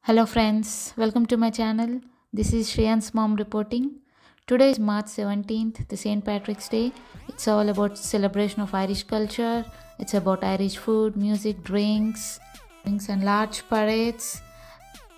Hello friends, welcome to my channel. This is Shreyan's mom reporting. Today is March 17th, the St. Patrick's Day. It's all about celebration of Irish culture. It's about Irish food, music, drinks and large parades.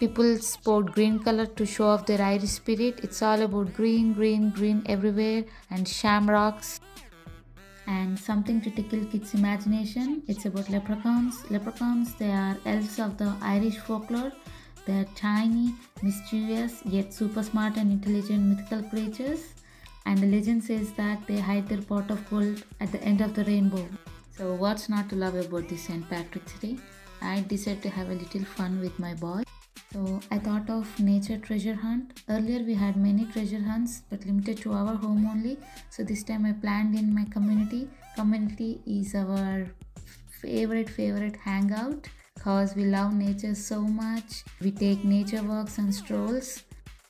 People sport green color to show off their Irish spirit. It's all about green everywhere and shamrocks. And something to tickle kids' imagination. It's about leprechauns. Leprechauns, they are elves of the Irish folklore. They are tiny, mischievous, yet super smart and intelligent mythical creatures. And the legend says that they hide their pot of gold at the end of the rainbow. So what's not to love about this St. Patrick's Day? I decided to have a little fun with my boy. So I thought of nature treasure hunt. Earlier we had many treasure hunts but limited to our home only. So this time I planned in my community. Community is our favorite hangout because we love nature so much. We take nature walks and strolls.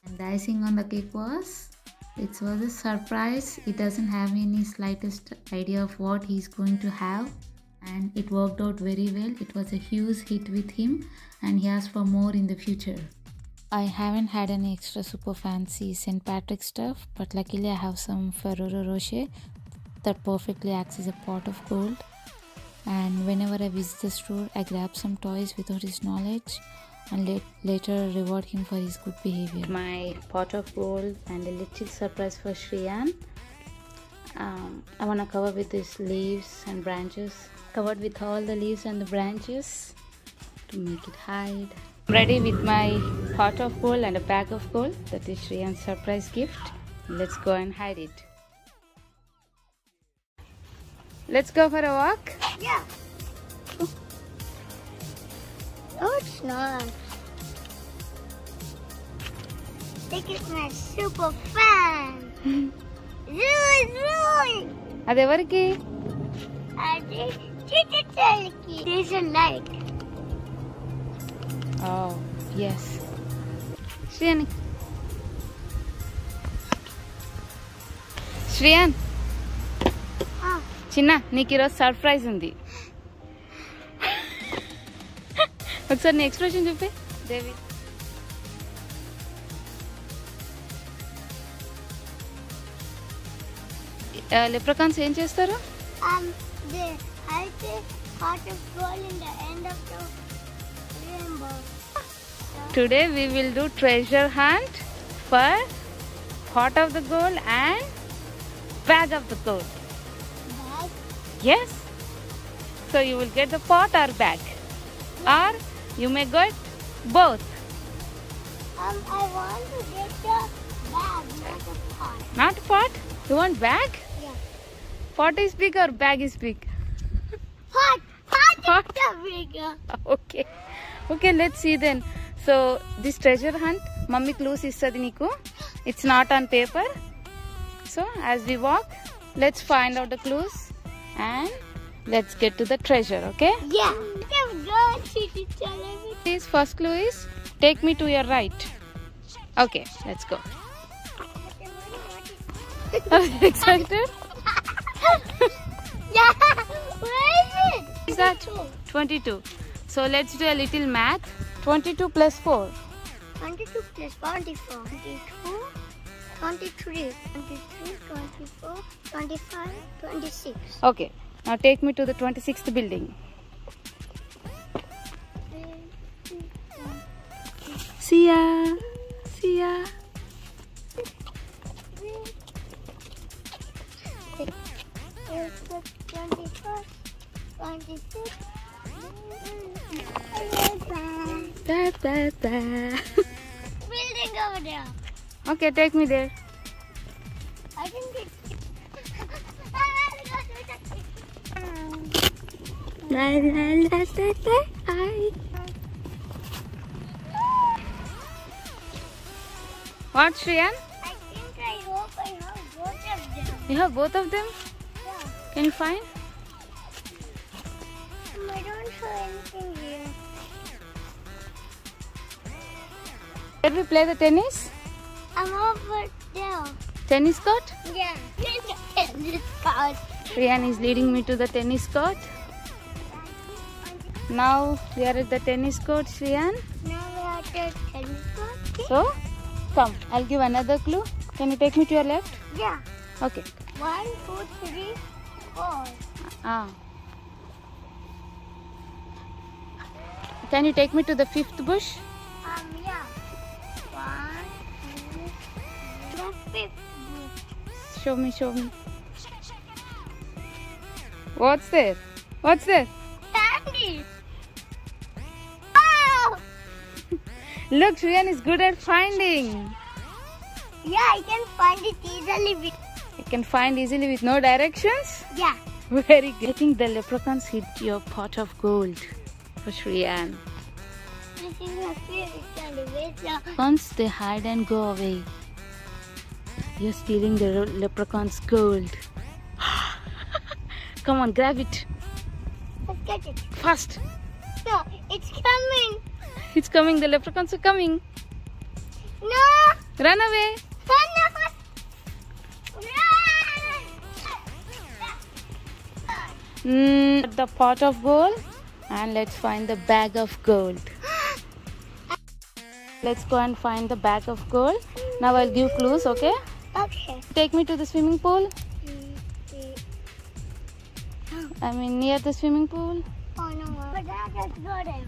And the icing on the cake was, it was a surprise. He doesn't have any slightest idea of what he's going to have. And it worked out very well. It was a huge hit with him and he asked for more in the future. I haven't had any extra super fancy St. Patrick stuff, but luckily I have some Ferrero Rocher that perfectly acts as a pot of gold. And whenever I visit the store, I grab some toys without his knowledge and later reward him for his good behavior. My pot of gold and a little surprise for Shreyan. I want to cover with these leaves and branches. Covered with all the leaves and the branches to make it hide. I'm ready with my pot of gold and a bag of gold. That is Shreyan's surprise gift. Let's go and hide it. Let's go for a walk? Yeah. Oh, it's not. This is my super fan. Zoom. అది ఎవరికి? అది చిటిచలకి. There's a light. Oh, yes. Shreyan. Shreyan. చిన్న నీకు ఈరోజు surprise ఉంది. ఒకసారి నీ expression చెప్పి దేవి. లెప్రకాన్స్ ఏం చేస్తారు? They hide the pot of gold in the end of the rainbow. Today we will do treasure hunt for pot of the gold and bag of the gold. Bag? Yes. So you will get the pot or bag, or you may get both. I want to get the bag, not the pot. Not pot? You want bag? Yeah. Pot is big or bag is big? Pot is the bigger. Okay, let's see then. So this treasure hunt, mummy clues istadi niku. It's not on paper. So as we walk, let's find out the clues and let's get to the treasure, okay? Yeah. This first clue is, take me to your right. Okay, let's go. Are you excited? Yeah. Where is it? Is that 22? So let's do a little math. 22 plus 4. 22 plus 24. 22, 23, 23, 24, 25, 26. Okay, now take me to the 26th building. See ya. See ya. It's the 21st, 26th. Building over there. Okay, take me there. I think it's. What, Shreyan? I hope I have both of them. You have both of them? Yeah. Can you find? I don't show anything here. Where we play the tennis? I'm over there. Tennis court? Yeah. Tennis court. Shreyan is leading me to the tennis court. Now we are at the tennis court, Shreyan. Now we are So, come. I'll give another clue. Can you take me to your left? Yeah. Okay. 1, 2, 3, 4. Can you take me to the fifth bush? Yeah. 1, 2, the fifth. Show me, show me. What's there? What's there? Candy. Wow! Look, Shreyan is good at finding. Yeah, I can find it easily. You can find easily with no directions? Yeah. Very good. I think the leprechauns hid your pot of gold for Shreyan. This is my favorite candy. Where's the... Once they hide and go away, you're stealing the leprechaun's gold. Come on, grab it. Let's get it. Fast. No, it's coming. It's coming. The leprechauns are coming. No. Run away. The pot of gold, and let's find the bag of gold. Let's go and find the bag of gold. Now I'll give clues, okay? Okay. Take me to the swimming pool. I mean near the swimming pool. Oh no, but that's got him.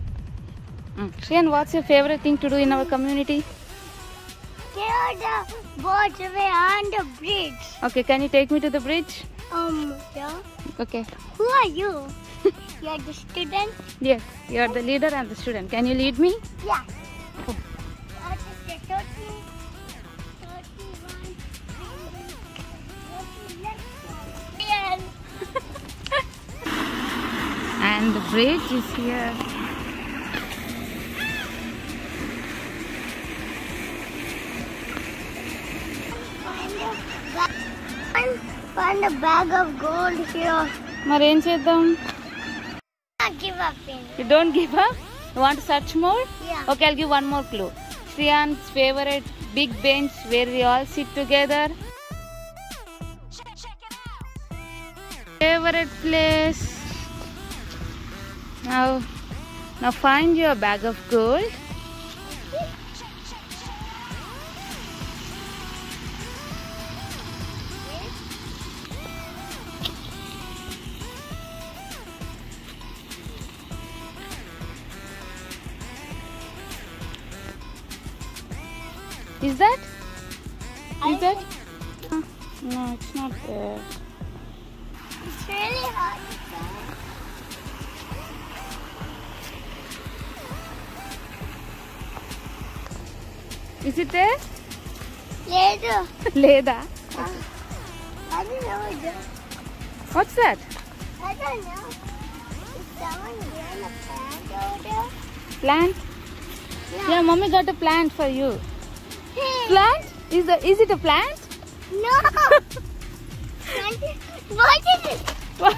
Shreyan, what's your favorite thing to do in our community? Clear the boats away on the bridge. Okay, can you take me to the bridge? Yeah. Okay. Who are you? You're the student? Yes, you're the leader and the student. Can you lead me? Yeah. Oh. 30, 31, 31. And the bridge is here. Find a bag of gold here. మరి ఏం చేద్దాం? Give up in. You don't give up? You want to search more? Yeah. Okay, I'll give one more clue. Shreyan's favorite big bench where we all sit together. Favorite place. Now find your bag of gold. Is that? Is that? No, it's not there. It's really hard to find. Is it there? Later. Leda. I don't know. What's that? I don't know. Is someone growing a plant over there? Plant? No. Yeah, mommy got a plant for you. Plant? Is it a plant? No. What is it? What?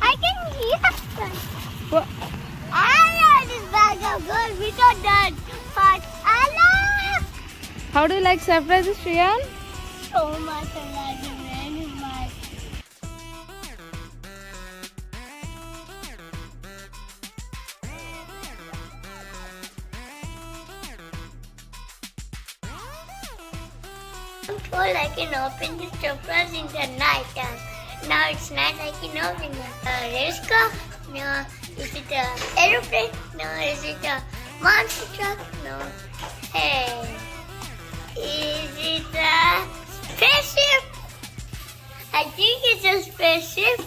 I can hear something. What? Allah, this bag of gold without that part. Allah! How do you like surprises, Shreyan? So much. I like it very much. I'm told I can open this surprise in the night time. Now it's night, I can open it. Race car? No. Is it an aeroplane? No. Is it a monster truck? No. Hey. Is it a spaceship? I think it's a spaceship.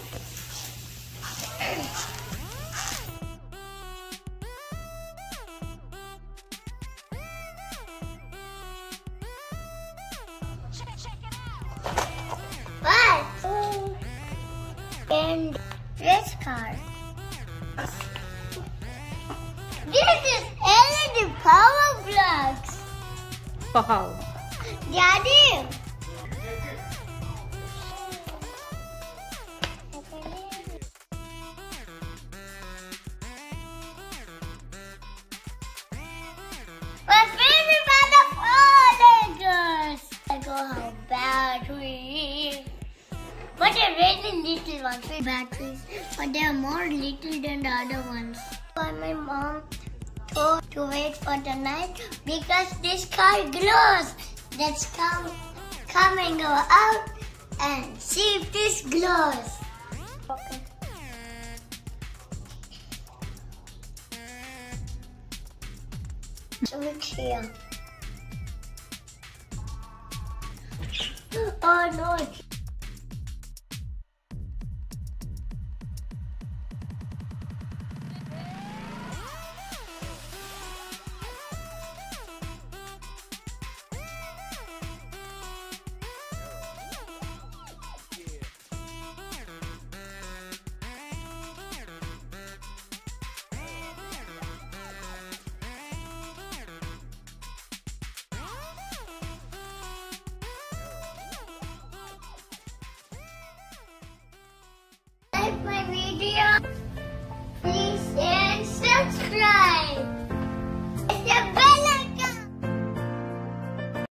But and race car. This is LED power plugs. Wow. Daddy. My favorite part of all Legos. I go how batteries. But they're really little ones. Batteries. But they are more little than the other ones. But my mom to wait for the night because this car glows. Let's come and go out and see if this glows. Okay. So look here. Oh no. Like my video, please and subscribe.